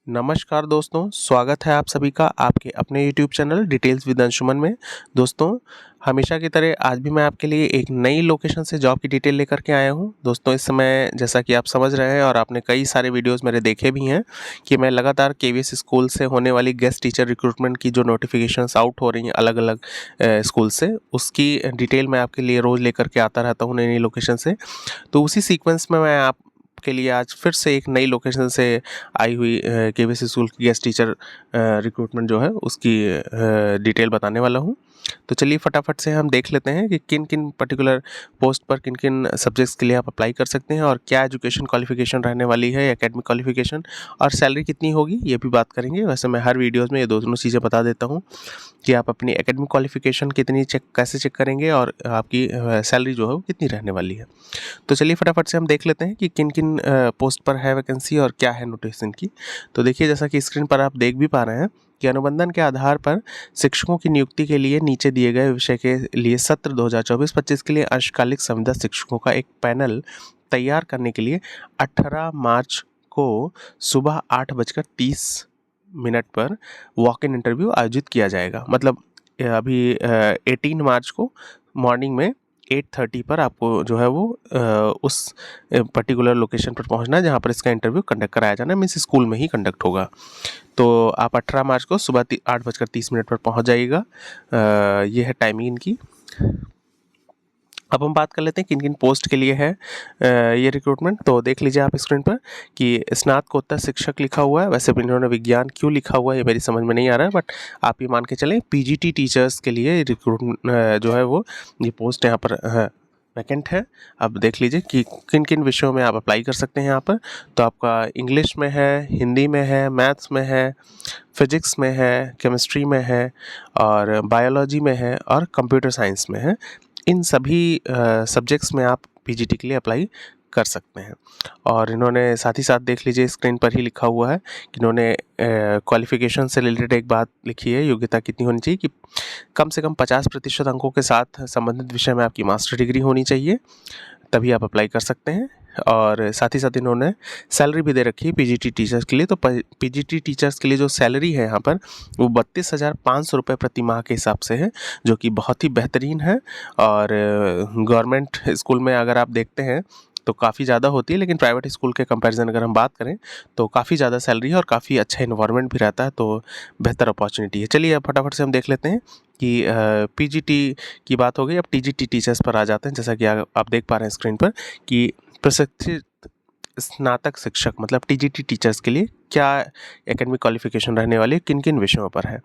नमस्कार दोस्तों, स्वागत है आप सभी का आपके अपने YouTube channel details with Anshuman में। दोस्तों, हमेशा की तरह आज भी मैं आपके लिए एक नई लोकेशन से जॉब की डिटेल लेकर के आया हूं। दोस्तों, इस समय जैसा कि आप समझ रहे हैं और आपने कई सारे वीडियोस मेरे देखे भी हैं कि मैं लगातार केवीएस स्कूल से होने वाली गेस्ट टीचर रिक्रूटमेंट की जो नोटिफिकेशंस आउट हो रही हैं अलग अलग स्कूल से, उसकी डिटेल मैं आपके लिए रोज़ लेकर के आता रहता हूँ नई नई लोकेशन से। तो उसी सीक्वेंस में मैं आप के लिए आज फिर से एक नई लोकेशन से आई हुई केवीएस स्कूल की गेस्ट टीचर रिक्रूटमेंट जो है उसकी डिटेल बताने वाला हूँ। तो चलिए फटाफट से हम देख लेते हैं कि किन किन पर्टिकुलर पोस्ट पर किन किन सब्जेक्ट्स के लिए आप अप्लाई कर सकते हैं और क्या एजुकेशन क्वालिफिकेशन रहने वाली है, एकेडमिक क्वालिफिकेशन, और सैलरी कितनी होगी ये भी बात करेंगे। वैसे मैं हर वीडियोज़ में ये दोनों चीज़ें बता देता हूँ कि आप अपनी एकेडमिक क्वालिफिकेशन कितनी कैसे चेक करेंगे और आपकी सैलरी जो है वो कितनी रहने वाली है। तो चलिए फटाफट से हम देख लेते हैं कि किन किन पोस्ट पर है वैकेंसी और क्या है नोटिफिकेशन की। तो देखिए, जैसा कि स्क्रीन पर आप देख भी पा रहे हैं कि अनुबंधन के आधार पर शिक्षकों की नियुक्ति के लिए नीचे दिए गए विषय के लिए सत्र 2024-25 के लिए अंशकालिक संविदा शिक्षकों का एक पैनल तैयार करने के लिए 18 मार्च को सुबह 8:30 पर वॉक इन इंटरव्यू आयोजित किया जाएगा। मतलब अभी 18 मार्च को मॉर्निंग में 8:30 पर आपको जो है वो उस पर्टिकुलर लोकेशन पर पहुंचना है जहां पर इसका इंटरव्यू कंडक्ट कराया जाना है। मीन्स स्कूल में ही कंडक्ट होगा। तो आप 18 मार्च को सुबह 8:30 पर पहुंच जाइएगा। ये है टाइमिंग इनकी। अब हम बात कर लेते हैं किन किन पोस्ट के लिए है ये रिक्रूटमेंट। तो देख लीजिए आप स्क्रीन पर कि स्नातकोत्तर शिक्षक लिखा हुआ है। वैसे भी इन्होंने विज्ञान क्यों लिखा हुआ है ये मेरी समझ में नहीं आ रहा है, बट आप ये मान के चलें पीजीटी टीचर्स के लिए रिक्रूटमेंट जो है वो ये पोस्ट यहाँ पर वैकेंट है। अब देख लीजिए कि किन किन विषयों में आप अप्लाई कर सकते हैं यहाँ पर। तो आपका इंग्लिश में है, हिंदी में है, मैथ्स में है, फिजिक्स में है, केमिस्ट्री में है और बायोलॉजी में है और कंप्यूटर साइंस में है। इन सभी सब्जेक्ट्स में आप पीजीटी के लिए अप्लाई कर सकते हैं। और इन्होंने साथ ही साथ देख लीजिए स्क्रीन पर ही लिखा हुआ है कि इन्होंने क्वालिफिकेशन से रिलेटेड एक बात लिखी है, योग्यता कितनी होनी चाहिए कि कम से कम 50% अंकों के साथ संबंधित विषय में आपकी मास्टर डिग्री होनी चाहिए, तभी आप अप्लाई कर सकते हैं। और साथ ही साथ इन्होंने सैलरी भी दे रखी है पीजीटी टीचर्स के लिए। तो पीजीटी टीचर्स के लिए जो सैलरी है यहाँ पर वो 32,500 रुपये प्रति माह के हिसाब से है, जो कि बहुत ही बेहतरीन है। और गवर्नमेंट स्कूल में अगर आप देखते हैं तो काफ़ी ज़्यादा होती है, लेकिन प्राइवेट स्कूल के कंपैरिजन अगर हम बात करें तो काफ़ी ज़्यादा सैलरी है और काफ़ी अच्छा इन्वायरमेंट भी रहता है, तो बेहतर अपॉर्चुनिटी है। चलिए अब फटाफट से हम देख लेते हैं कि पीजीटी की बात हो गई। अब टीजीटी टीचर्स पर आ जाते हैं। जैसा कि आप देख पा रहे हैं स्क्रीन पर कि प्रशिक्षित स्नातक शिक्षक मतलब टीजीटी टीचर्स के लिए क्या एकेडमिक क्वालिफिकेशन रहने वाली है, किन किन विषयों पर है।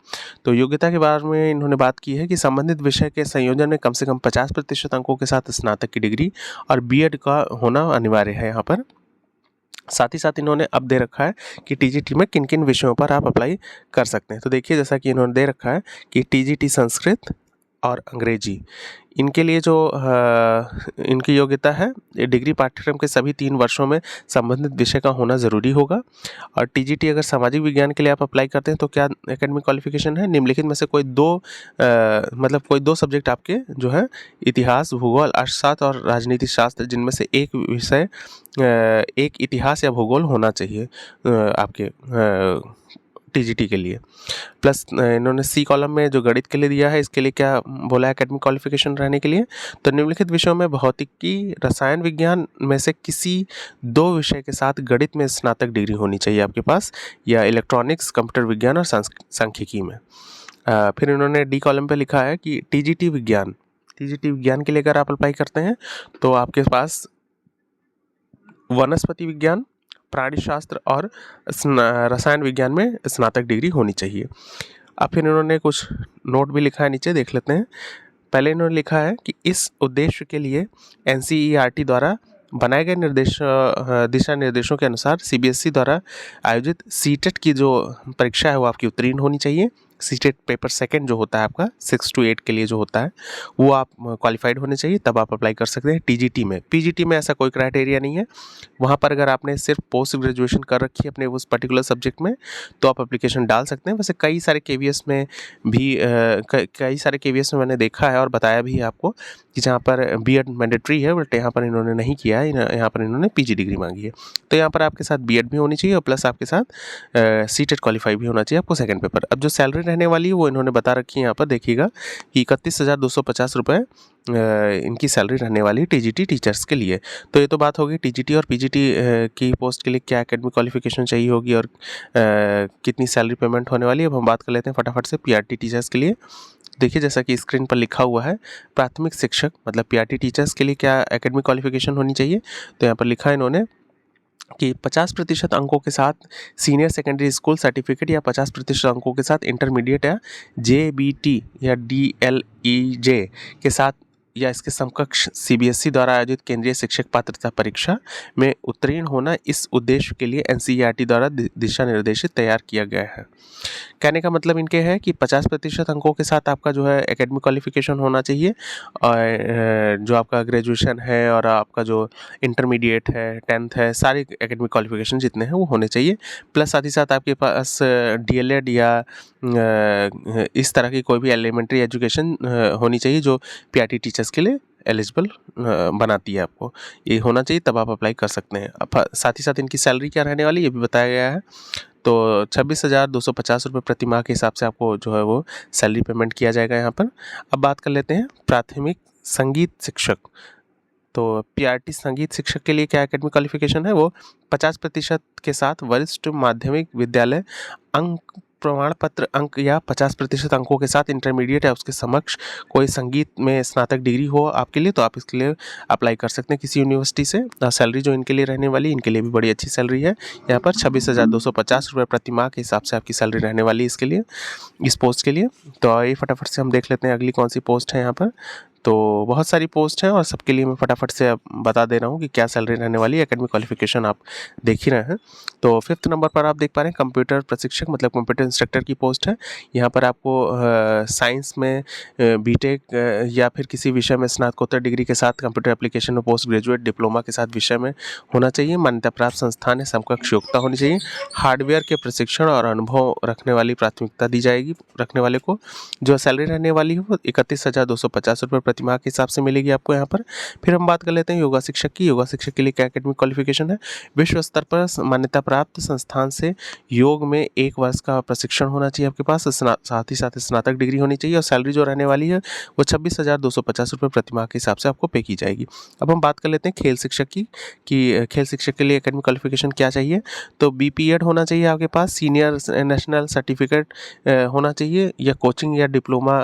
तो योग्यता के बारे में इन्होंने बात की है कि संबंधित विषय के संयोजन में कम से कम 50% अंकों के साथ स्नातक की डिग्री और बीएड का होना अनिवार्य है यहाँ पर। साथ ही साथ इन्होंने अब दे रखा है कि टीजीटी में किन किन विषयों पर आप अप्लाई कर सकते हैं। तो देखिए, जैसा कि इन्होंने दे रखा है कि टीजीटी संस्कृत और अंग्रेजी, इनके लिए जो इनकी योग्यता है डिग्री पाठ्यक्रम के सभी 3 वर्षों में संबंधित विषय का होना ज़रूरी होगा। और टीजीटी अगर सामाजिक विज्ञान के लिए आप अप्लाई करते हैं तो क्या एकेडमिक क्वालिफिकेशन है, निम्नलिखित में से कोई दो सब्जेक्ट आपके जो है इतिहास, भूगोल, अर्थशास्त्र और राजनीति शास्त्र, जिनमें से एक विषय एक इतिहास या भूगोल होना चाहिए आपके टीजीटी के लिए। प्लस इन्होंने सी कॉलम में जो गणित के लिए दिया है, इसके लिए क्या बोला है एकेडमिक क्वालिफिकेशन रहने के लिए। तो निम्नलिखित विषयों में भौतिकी, रसायन विज्ञान में से किसी 2 विषय के साथ गणित में स्नातक डिग्री होनी चाहिए आपके पास, या इलेक्ट्रॉनिक्स, कंप्यूटर विज्ञान और सांख्यिकी में। फिर इन्होंने डी कॉलम पे लिखा है कि टीजीटी विज्ञान के लिए अगर आप अप्लाई करते हैं तो आपके पास वनस्पति विज्ञान, प्राणीशास्त्र और रसायन विज्ञान में स्नातक डिग्री होनी चाहिए। अब फिर इन्होंने कुछ नोट भी लिखा है, नीचे देख लेते हैं। पहले इन्होंने लिखा है कि इस उद्देश्य के लिए एनसीईआरटी द्वारा बनाए गए दिशा निर्देशों के अनुसार सीबीएसई द्वारा आयोजित सीटेट की जो परीक्षा है वो आपकी उत्तीर्ण होनी चाहिए। सीटेट पेपर सेकंड जो होता है आपका 6 to 8 के लिए जो होता है वो आप क्वालिफाइड होने चाहिए, तब आप अप्लाई कर सकते हैं। टीजीटी में, पीजीटी में ऐसा कोई क्राइटेरिया नहीं है। वहाँ पर अगर आपने सिर्फ पोस्ट ग्रेजुएशन कर रखी है अपने उस पर्टिकुलर सब्जेक्ट में तो आप एप्लीकेशन डाल सकते हैं। वैसे कई सारे केवीएस में भी कई सारे केवीएस में मैंने देखा है और बताया भी है आपको कि जहाँ पर बीएड मैंडेटरी है, बट यहाँ पर इन्होंने नहीं किया है, यहाँ पर इन्होंने पीजी डिग्री मांगी है। तो यहाँ पर आपके साथ बीएड भी होनी चाहिए और प्लस आपके साथ सीटेट क्वालिफाई भी होना चाहिए आपको सेकंड पेपर। अब जो सैलरी रहने वाली है वो इन्होंने बता रखी है यहाँ पर, देखिएगा कि 31,250 रुपये इनकी सैलरी रहने वाली है टीजीटी टीचर्स के लिए। तो ये तो बात होगी टीजीटी और पीजीटी की पोस्ट के लिए क्या एकेडमिक क्वालिफिकेशन चाहिए होगी और कितनी सैलरी पेमेंट होने वाली है। अब हम बात कर लेते हैं फटाफट से पीआरटी टीचर्स के लिए। देखिए जैसा कि स्क्रीन पर लिखा हुआ है, प्राथमिक शिक्षक मतलब पीआरटी टीचर्स के लिए क्या एकेडमिक क्वालिफिकेशन होनी चाहिए, तो यहाँ पर लिखा है इन्होंने कि 50% अंकों के साथ सीनियर सेकेंडरी स्कूल सर्टिफिकेट या 50% अंकों के साथ इंटरमीडिएट या जेबीटी या डीएलईजे के साथ या इसके समकक्ष सीबीएसई द्वारा आयोजित केंद्रीय शिक्षक पात्रता परीक्षा में उत्तीर्ण होना इस उद्देश्य के लिए एनसीईआरटी द्वारा दिशा निर्देशित तैयार किया गया है। कहने का मतलब इनके है कि 50% अंकों के साथ आपका जो है एकेडमिक क्वालिफिकेशन होना चाहिए और जो आपका ग्रेजुएशन है और आपका जो इंटरमीडिएट है, 10th है, सारे एकेडमिक क्वालिफिकेशन जितने हैं वो होने चाहिए। प्लस साथ ही साथ आपके पास डीएलएड या इस तरह की कोई भी एलिमेंट्री एजुकेशन होनी चाहिए जो पीआरटी टीचर्स के लिए एलिजिबल बनाती है आपको, ये होना चाहिए, तब आप अप्लाई कर सकते हैं। अब साथ ही साथ इनकी सैलरी क्या रहने वाली है ये भी बताया गया है। तो 26,250 रुपये प्रति माह के हिसाब से आपको जो है वो सैलरी पेमेंट किया जाएगा यहाँ पर। अब बात कर लेते हैं प्राथमिक संगीत शिक्षक। तो पीआरटी संगीत शिक्षक के लिए क्या एकेडमिक क्वालिफिकेशन है, वो 50% के साथ वरिष्ठ माध्यमिक विद्यालय अंक प्रमाण पत्र अंक या 50% अंकों के साथ इंटरमीडिएट या उसके समक्ष कोई संगीत में स्नातक डिग्री हो आपके लिए, तो आप इसके लिए अप्लाई कर सकते हैं किसी यूनिवर्सिटी से। सैलरी जो इनके लिए रहने वाली, इनके लिए भी बड़ी अच्छी सैलरी है। यहाँ पर 26,250 रुपये प्रति माह के हिसाब से आपकी सैलरी रहने वाली है इसके लिए, इस पोस्ट के लिए। तो ये फटाफट से हम देख लेते हैं अगली कौन सी पोस्ट है यहाँ पर। तो बहुत सारी पोस्ट हैं और सबके लिए मैं फटाफट से अब बता दे रहा हूँ कि क्या सैलरी रहने वाली है। एकेडमिक क्वालिफिकेशन आप देख ही रहे हैं। तो 5th नंबर पर आप देख पा रहे हैं कंप्यूटर प्रशिक्षक मतलब कंप्यूटर इंस्ट्रक्टर की पोस्ट है। यहाँ पर आपको साइंस में बीटेक या फिर किसी विषय में स्नातकोत्तर डिग्री के साथ कंप्यूटर एप्लीकेशन में पोस्ट ग्रेजुएट डिप्लोमा के साथ विषय में होना चाहिए। मान्यता प्राप्त संस्थान है, समकक्ष योग्यता होनी चाहिए। हार्डवेयर के प्रशिक्षण और अनुभव रखने वाली प्राथमिकता दी जाएगी रखने वाले को। जो सैलरी रहने वाली है वो 31,250 रुपये प्रति माह के हिसाब से मिलेगी आपको यहाँ पर। फिर हम बात कर लेते हैं योगा शिक्षक की। योगा शिक्षक के लिए क्या एकेडमिक क्वालिफिकेशन है, विश्व स्तर पर मान्यता प्राप्त संस्थान से योग में 1 वर्ष का प्रशिक्षण होना चाहिए आपके पास, साथ ही साथ स्नातक डिग्री होनी चाहिए और सैलरी जो रहने वाली है वो 26,250 रुपये प्रति माह के हिसाब से आपको पे की जाएगी। अब हम बात कर लेते हैं खेल शिक्षक की कि खेल शिक्षक के लिए एकेडमिक क्वालिफिकेशन क्या चाहिए, तो बीपीएड होना चाहिए आपके पास, सीनियर नेशनल सर्टिफिकेट होना चाहिए या कोचिंग या डिप्लोमा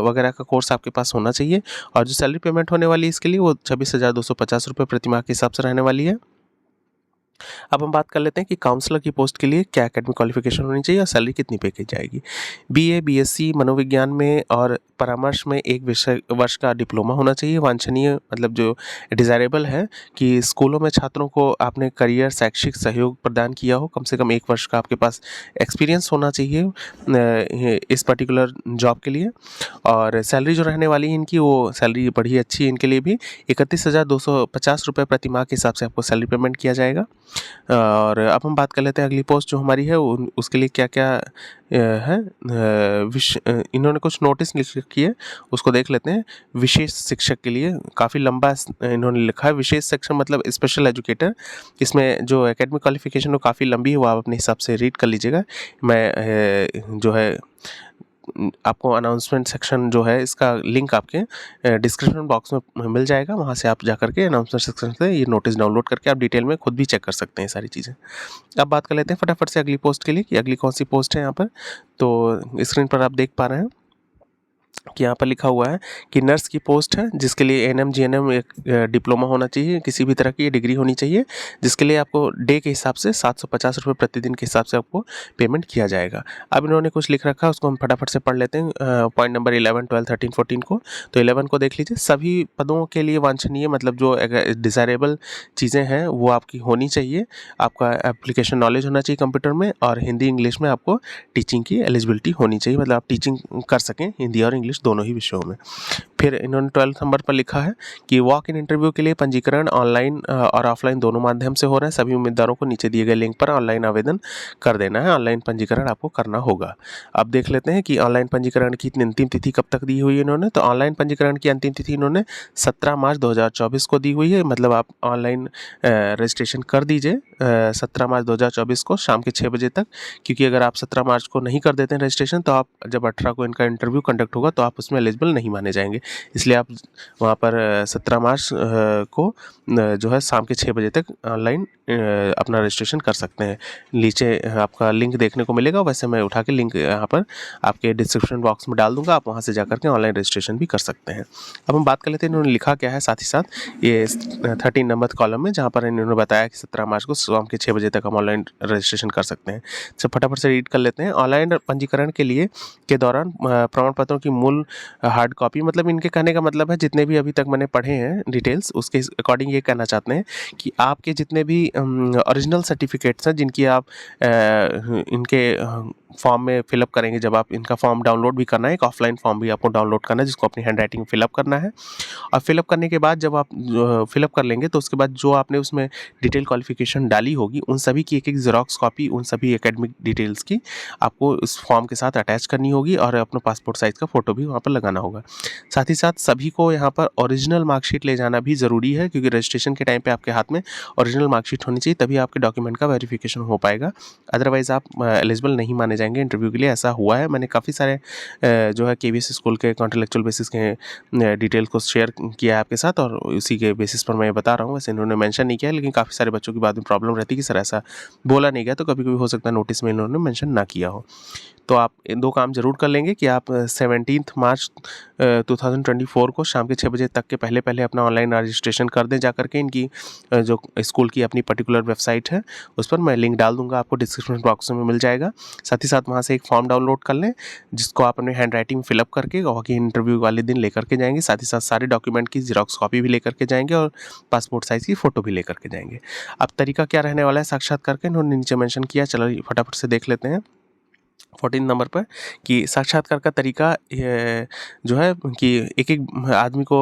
वगैरह का कोर्स आपके पास होना चाहिए। और जो सैलरी पेमेंट होने वाली है इसके लिए वो 26,250 रुपये प्रति माह के हिसाब से रहने वाली है। अब हम बात कर लेते हैं कि काउंसलर की पोस्ट के लिए क्या एकेडमिक क्वालिफिकेशन होनी चाहिए और सैलरी कितनी पे की जाएगी। बीए बीएससी मनोविज्ञान में और परामर्श में 1 वर्ष का डिप्लोमा होना चाहिए। वांछनीय मतलब जो डिज़ायरेबल है कि स्कूलों में छात्रों को आपने करियर शैक्षिक सहयोग प्रदान किया हो, कम से कम 1 वर्ष का आपके पास एक्सपीरियंस होना चाहिए इस पर्टिकुलर जॉब के लिए। और सैलरी जो रहने वाली है इनकी वो सैलरी बड़ी अच्छी है इनके लिए भी, 31,250 रुपये प्रति माह के हिसाब से आपको सैलरी पेमेंट किया जाएगा। और अब हम बात कर लेते हैं अगली पोस्ट जो हमारी है उसके लिए क्या क्या है। इन्होंने कुछ नोटिस लिख रखी है उसको देख लेते हैं। विशेष शिक्षक के लिए काफ़ी लंबा इन्होंने लिखा है, विशेष शिक्षक मतलब स्पेशल एजुकेटर। इसमें जो एकेडमिक क्वालिफिकेशन वो काफ़ी लंबी है, वो आप अपने हिसाब से रीड कर लीजिएगा। मैं जो है आपको अनाउंसमेंट सेक्शन जो है इसका लिंक आपके डिस्क्रिप्शन बॉक्स में मिल जाएगा, वहाँ से आप जा करके अनाउंसमेंट सेक्शन से ये नोटिस डाउनलोड करके आप डिटेल में खुद भी चेक कर सकते हैं सारी चीज़ें। अब बात कर लेते हैं फटाफट से अगली पोस्ट के लिए कि अगली कौन सी पोस्ट है यहाँ पर। तो स्क्रीन पर आप देख पा रहे हैं कि यहाँ पर लिखा हुआ है कि नर्स की पोस्ट है जिसके लिए एएनएम जीएनएम एक डिप्लोमा होना चाहिए, किसी भी तरह की डिग्री होनी चाहिए, जिसके लिए आपको डे के हिसाब से 750 रुपये प्रतिदिन के हिसाब से आपको पेमेंट किया जाएगा। अब इन्होंने कुछ लिख रखा है, उसको हम फटाफट से पढ़ लेते हैं पॉइंट नंबर 11, 12, 13, 14 को। तो 11 को देख लीजिए, सभी पदों के लिए वांछनीय मतलब जो डिज़ायरेबल चीज़ें हैं वो आपकी होनी चाहिए। आपका एप्लीकेशन नॉलेज होना चाहिए कंप्यूटर में, और हिंदी इंग्लिश में आपको टीचिंग की एलिजिबिलिटी होनी चाहिए, मतलब आप टीचिंग कर सकें हिंदी और इंग्लिश दोनों ही विषयों में। फिर इन्होंने 12 नंबर पर लिखा है कि वॉक इन इंटरव्यू के लिए पंजीकरण ऑनलाइन और ऑफलाइन दोनों माध्यम से हो रहा है। सभी उम्मीदवारों को नीचे दिए गए लिंक पर ऑनलाइन आवेदन कर देना है। ऑनलाइन पंजीकरण आपको करना होगा। अब देख लेते हैं कि ऑनलाइन पंजीकरण की अंतिम तिथि कब तक दी हुई है इन्होंने। तो ऑनलाइन पंजीकरण की अंतिम तिथि इन्होंने 17 मार्च 2024 को दी हुई है। मतलब आप ऑनलाइन रजिस्ट्रेशन कर दीजिए 17 मार्च 2024 को शाम के 6 बजे तक, क्योंकि अगर आप 17 मार्च को नहीं कर देते हैं रजिस्ट्रेशन तो आप जब 18 को इनका इंटरव्यू कंडक्ट होगा तो आप उसमें एलिजिबल नहीं माने जाएंगे। इसलिए आप वहाँ पर 17 मार्च को जो है शाम के 6 बजे तक ऑनलाइन अपना रजिस्ट्रेशन कर सकते हैं। नीचे आपका लिंक देखने को मिलेगा, वैसे मैं उठा के लिंक यहाँ पर आपके डिस्क्रिप्शन बॉक्स में डाल दूंगा, आप वहाँ से जाकर के ऑनलाइन रजिस्ट्रेशन भी कर सकते हैं। अब हम बात कर लेते हैं इन्होंने लिखा क्या है साथ ही साथ ये 13 नंबर कॉलम में, जहाँ पर इन्होंने बताया कि 17 मार्च को शाम के 6 बजे तक हम ऑनलाइन रजिस्ट्रेशन कर सकते हैं। तो फटाफट से रीड कर लेते हैं। ऑनलाइन पंजीकरण के लिए के दौरान प्रमाण पत्रों की मूल हार्ड कॉपी, मतलब इनके कहने का मतलब है जितने भी अभी तक मैंने पढ़े हैं डिटेल्स उसके अकॉर्डिंग ये कहना चाहते हैं कि आपके जितने भी ओरिजिनल सर्टिफिकेट्स हैं जिनकी आप इनके फॉर्म में फिलअप करेंगे, जब आप इनका फॉर्म डाउनलोड भी करना है, एक ऑफलाइन फॉर्म भी आपको डाउनलोड करना है जिसको अपनी हैंड राइटिंग में फिलअप करना है। और फिलअप करने के बाद जब आप फिलअप कर लेंगे तो उसके बाद जो आपने उसमें डिटेल क्वालिफिकेशन डाली होगी उन सभी की एक ज़ेरॉक्स कॉपी उन सभी एकेडमिक डिटेल्स की आपको उस फॉर्म के साथ अटैच करनी होगी, और अपना पासपोर्ट साइज़ का फ़ोटो भी वहाँ पर लगाना होगा। साथ ही साथ सभी को यहाँ पर ओरिजिनल मार्कशीट ले जाना भी ज़रूरी है, क्योंकि रजिस्ट्रेशन के टाइम पे आपके हाथ में ओरिजिनल मार्कशीट होनी चाहिए, तभी आपके डॉक्यूमेंट का वेरिफिकेशन हो पाएगा। अदरवाइज़ आप एलिजिबल नहीं माने जाएंगे इंटरव्यू के लिए। ऐसा हुआ है, मैंने काफ़ी सारे जो है केवीएस स्कूल के कॉन्ट्रेक्चुअल बेसिस के डिटेल को शेयर किया है आपके साथ, और उसी के बेसिस पर मैं बता रहा हूँ। वैसे इन्होंने मेंशन नहीं किया है, लेकिन काफ़ी सारे बच्चों की बाद में प्रॉब्लम रहती है कि सर ऐसा बोला नहीं गया, तो कभी कभी हो सकता है नोटिस में इन्होंने मेंशन ना किया हो। तो आप इन दो काम ज़रूर कर लेंगे कि आप 17 मार्च 2024 को शाम के 6 बजे तक के पहले पहले अपना ऑनलाइन रजिस्ट्रेशन कर दें जाकर के। इनकी जो स्कूल की अपनी पर्टिकुलर वेबसाइट है उस पर मैं लिंक डाल दूंगा, आपको डिस्क्रिप्शन बॉक्स में मिल जाएगा। साथ ही साथ वहाँ से एक फॉर्म डाउनलोड कर लें जिसको आप अपने हैंड राइटिंग फिलअप करके वहाँ इंटरव्यू वाले दिन लेकर के जाएंगे। साथ ही साथ सारे डॉक्यूमेंट की जीरोक्स कॉपी भी लेकर के जाएंगे और पासपोर्ट साइज़ की फ़ोटो भी लेकर के जाएंगे। अब तरीका क्या रहने वाला है साक्षात्कार का, इन्होंने नीचे मेंशन किया, चलो फटाफट से देख लेते हैं 14 नंबर पर कि साक्षात्कार का तरीका जो है कि एक एक आदमी को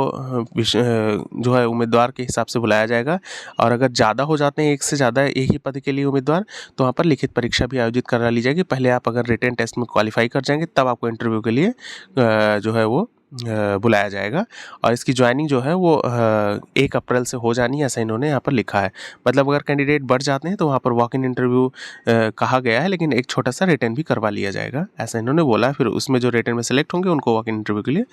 जो है उम्मीदवार के हिसाब से बुलाया जाएगा, और अगर ज़्यादा हो जाते हैं एक से ज़्यादा एक ही पद के लिए उम्मीदवार तो वहाँ पर लिखित परीक्षा भी आयोजित करा ली जाएगी। पहले आप अगर रिटन टेस्ट में क्वालिफाई कर जाएंगे तब आपको इंटरव्यू के लिए जो है वो बुलाया जाएगा, और इसकी ज्वाइनिंग जो है वो 1 अप्रैल से हो जानी है, ऐसा इन्होंने यहाँ पर लिखा है। मतलब अगर कैंडिडेट बढ़ जाते हैं तो वहाँ पर वॉक इन इंटरव्यू कहा गया है, लेकिन एक छोटा सा रिटन भी करवा लिया जाएगा, ऐसा इन्होंने बोला है। फिर उसमें जो रिटन में सेलेक्ट होंगे उनको वॉक इन इंटरव्यू के लिए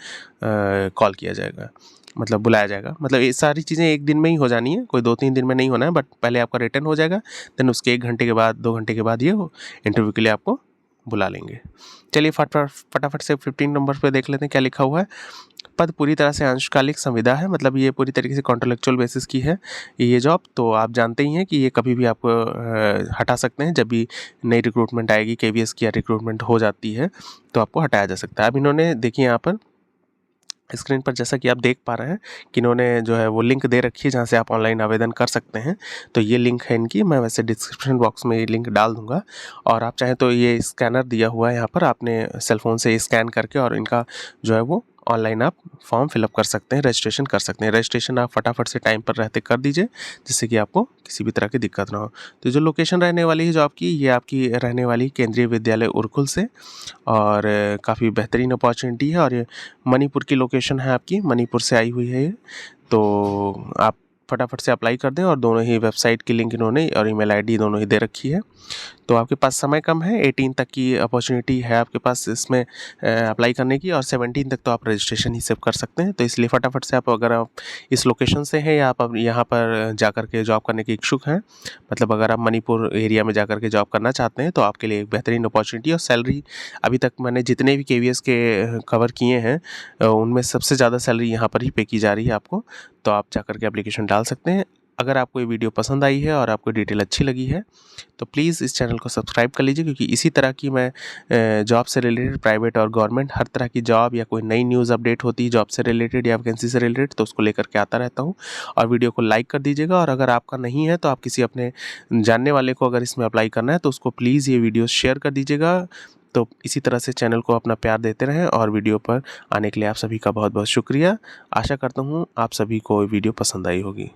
कॉल किया जाएगा, मतलब बुलाया जाएगा। मतलब ये सारी चीज़ें एक दिन में ही हो जानी है, कोई 2-3 दिन में नहीं होना है, बट पहले आपका रिटन हो जाएगा, देन उसके 1 घंटे के बाद 2 घंटे के बाद ये इंटरव्यू के लिए आपको बुला लेंगे। चलिए फटाफट से 15 नंबर पे देख लेते हैं क्या लिखा हुआ है। पद पूरी तरह से अंशकालिक संविदा है, मतलब ये पूरी तरीके से कॉन्ट्रेक्चुअल बेसिस की है ये जॉब। तो आप जानते ही हैं कि ये कभी भी आपको हटा सकते हैं, जब भी नई रिक्रूटमेंट आएगी केवीएस की या रिक्रूटमेंट हो जाती है तो आपको हटाया जा सकता है। अब इन्होंने देखिए यहाँ पर स्क्रीन पर जैसा कि आप देख पा रहे हैं कि इन्होंने जो है वो लिंक दे रखी है जहाँ से आप ऑनलाइन आवेदन कर सकते हैं। तो ये लिंक है इनकी, मैं वैसे डिस्क्रिप्शन बॉक्स में ये लिंक डाल दूंगा, और आप चाहें तो ये स्कैनर दिया हुआ है यहाँ पर, आपने सेलफोन से स्कैन करके और इनका जो है वो ऑनलाइन आप फॉर्म फिलअप कर सकते हैं, रजिस्ट्रेशन कर सकते हैं। रजिस्ट्रेशन आप फटाफट से टाइम पर रहते कर दीजिए जिससे कि आपको किसी भी तरह की दिक्कत ना हो। तो जो लोकेशन रहने वाली है जो आपकी, ये आपकी रहने वाली केंद्रीय विद्यालय उरखुल से, और काफ़ी बेहतरीन अपॉर्चुनिटी है, और ये मणिपुर की लोकेशन है आपकी, मणिपुर से आई हुई है ये। तो आप फटाफट से अप्लाई कर दें, और दोनों ही वेबसाइट की लिंक इन्होंने और ईमेल आईडी दोनों ही दे रखी है। तो आपके पास समय कम है, 18 तक की अपॉर्चुनिटी है आपके पास इसमें अप्लाई करने की, और 17 तक तो आप रजिस्ट्रेशन ही सिर्फ कर सकते हैं। तो इसलिए फटाफट से आप, अगर आप इस लोकेशन से हैं या आप अब यहाँ पर जाकर के जॉब करने के इच्छुक हैं, मतलब अगर आप मणिपुर एरिया में जाकर के जॉब करना चाहते हैं, तो आपके लिए एक बेहतरीन अपॉर्चुनिटी। और सैलरी अभी तक मैंने जितने भी KVS के कवर किए हैं उनमें सबसे ज़्यादा सैलरी यहाँ पर ही पे की जा रही है आपको। तो आप जाकर के एप्लीकेशन डाल सकते हैं। अगर आपको ये वीडियो पसंद आई है और आपको डिटेल अच्छी लगी है तो प्लीज़ इस चैनल को सब्सक्राइब कर लीजिए, क्योंकि इसी तरह की मैं जॉब से रिलेटेड, प्राइवेट और गवर्नमेंट, हर तरह की जॉब या कोई नई न्यूज़ अपडेट होती है जॉब से रिलेटेड या वैकेंसी से रिलेटेड, तो उसको लेकर के आता रहता हूँ। और वीडियो को लाइक कर दीजिएगा, और अगर आपका नहीं है तो आप किसी अपने जानने वाले को अगर इसमें अप्लाई करना है तो उसको प्लीज़ ये वीडियो शेयर कर दीजिएगा। तो इसी तरह से चैनल को अपना प्यार देते रहें, और वीडियो पर आने के लिए आप सभी का बहुत बहुत शुक्रिया। आशा करता हूँ आप सभी को वीडियो पसंद आई होगी।